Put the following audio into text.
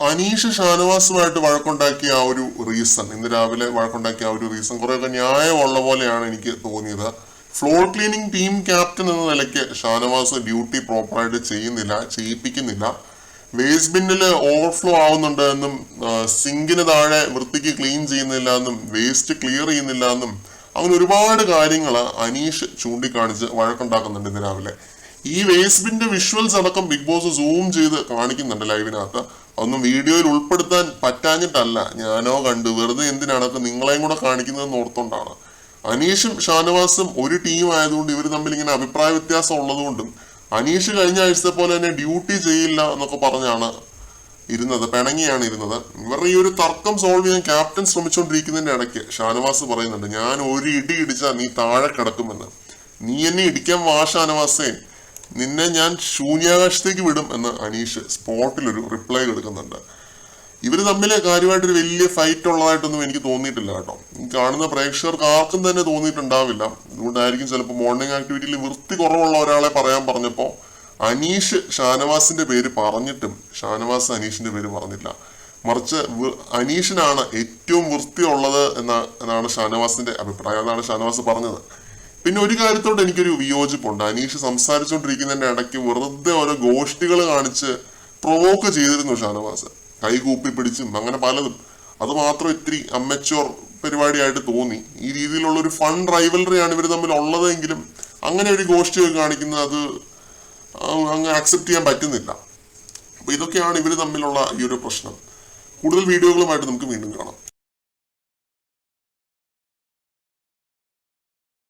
അനീഷ് ഷാനവാസുമായിട്ട് വഴക്കുണ്ടാക്കിയ ആ ഒരു റീസൺ, ഇന്ന് രാവിലെ വഴക്കുണ്ടാക്കിയ ആ ഒരു റീസൺ കുറെയൊക്കെ ന്യായമുള്ള പോലെയാണ് എനിക്ക് തോന്നിയത്. ഫ്ലോർ ക്ലീനിങ് ടീം ക്യാപ്റ്റൻ എന്ന നിലയ്ക്ക് ഷാനവാസ് ഡ്യൂട്ടി പ്രോപ്പറായിട്ട് ചെയ്യിപ്പിക്കുന്നില്ല. വേസ്റ്റ് ബിന്നിൽ ഓവർഫ്ലോ ആവുന്നുണ്ട് എന്നും സിങ്കിന് താഴെ വൃത്തിക്ക് ക്ലീൻ ചെയ്യുന്നില്ല എന്നും വേസ്റ്റ് ക്ലിയർ ചെയ്യുന്നില്ല എന്നും അങ്ങനെ ഒരുപാട് കാര്യങ്ങൾ അനീഷ് ചൂണ്ടിക്കാണിച്ച് വഴക്കുണ്ടാക്കുന്നുണ്ട് ഇന്ന് രാവിലെ. ഈ വേസ്റ്റ് ബിന്റെ വിഷ്വൽസ് അടക്കം ബിഗ് ബോസ് സൂം ചെയ്ത് കാണിക്കുന്നുണ്ട് ലൈവിനകത്ത്. അതൊന്നും വീഡിയോയിൽ ഉൾപ്പെടുത്താൻ പറ്റാഞ്ഞിട്ടല്ല, ഞാനോ കണ്ടു, വെറുതെ എന്തിനാണൊക്കെ നിങ്ങളെയും കൂടെ കാണിക്കുന്നതെന്ന് ഓർത്തോണ്ടാണ്. അനീഷും ഷാനവാസും ഒരു ടീം ആയതുകൊണ്ട് ഇവർ തമ്മിൽ ഇങ്ങനെ അഭിപ്രായ വ്യത്യാസം ഉള്ളതുകൊണ്ടും അനീഷ് കഴിഞ്ഞ ആഴ്ചത്തെ പോലെ തന്നെ ഡ്യൂട്ടി ചെയ്യില്ല എന്നൊക്കെ പറഞ്ഞാണ് ഇരുന്നത്, പിണങ്ങിയാണ് ഇരുന്നത്. ഇവരുടെ ഈ ഒരു തർക്കം സോൾവ് ചെയ്യാൻ ക്യാപ്റ്റൻ ശ്രമിച്ചുകൊണ്ടിരിക്കുന്നതിന്റെ ഇടയ്ക്ക് ഷാനവാസ് പറയുന്നുണ്ട്, ഞാൻ ഒരു ഇടി ഇടിച്ചാൽ നീ താഴെ കിടക്കുമെന്ന്. നീ എന്നെ ഇടിക്കാൻ വാ ഷാനവാസേ, നിന്നെ ഞാൻ ശൂന്യാകാശത്തേക്ക് വിടും എന്ന് അനീഷ് സ്പോട്ടിൽ ഒരു റിപ്ലൈ കൊടുക്കുന്നുണ്ട്. ഇവര് തമ്മിൽ കാര്യമായിട്ടൊരു വലിയ ഫൈറ്റ് ഉള്ളതായിട്ടൊന്നും എനിക്ക് തോന്നിയിട്ടില്ല കേട്ടോ. ഈ കാണുന്ന പ്രേക്ഷകർക്ക് ആർക്കും തന്നെ തോന്നിയിട്ടുണ്ടാവില്ല. അതുകൊണ്ടായിരിക്കും ചിലപ്പോൾ മോർണിംഗ് ആക്ടിവിറ്റിയിൽ വൃത്തി കുറവുള്ള ഒരാളെ പറയാൻ പറഞ്ഞപ്പോൾ അനീഷ് ഷാനവാസിന്റെ പേര് പറഞ്ഞിട്ടും ഷാനവാസ് അനീഷിന്റെ പേര് പറഞ്ഞില്ല. മറിച്ച് അനീഷിനാണ് ഏറ്റവും വൃത്തിയുള്ളത് എന്നാണ് ഷാനവാസിന്റെ അഭിപ്രായം. അതാണ് ഷാനവാസ് പറഞ്ഞത്. പിന്നെ ഒരു കാര്യത്തോട് എനിക്കൊരു വിയോജിപ്പുണ്ട്. അനീഷ് സംസാരിച്ചുകൊണ്ടിരിക്കുന്നതിന്റെ ഇടയ്ക്ക് വെറുതെ ഓരോ ഗോഷ്ടികൾ കാണിച്ച് പ്രൊവോക്ക് ചെയ്തിരുന്നു ഷാനവാസ്, കൈകൂപ്പി പിടിച്ചും അങ്ങനെ പലതും. അത് മാത്രം ഇത്തിരി അമ്മച്വർ പരിപാടിയായിട്ട് തോന്നി. ഈ രീതിയിലുള്ള ഒരു ഫൺ റൈവലറിയാണ് ഇവർ തമ്മിൽ ഉള്ളതെങ്കിലും അങ്ങനെ ഒരു ഗോഷ്ടി കാണിക്കുന്നത് അത് അങ്ങ് ആക്സെപ്റ്റ് ചെയ്യാൻ പറ്റുന്നില്ല. അപ്പൊ ഇതൊക്കെയാണ് ഇവർ തമ്മിലുള്ള ഈ ഒരു പ്രശ്നം. കൂടുതൽ വീഡിയോകളുമായിട്ട് നമുക്ക് വീണ്ടും കാണാം.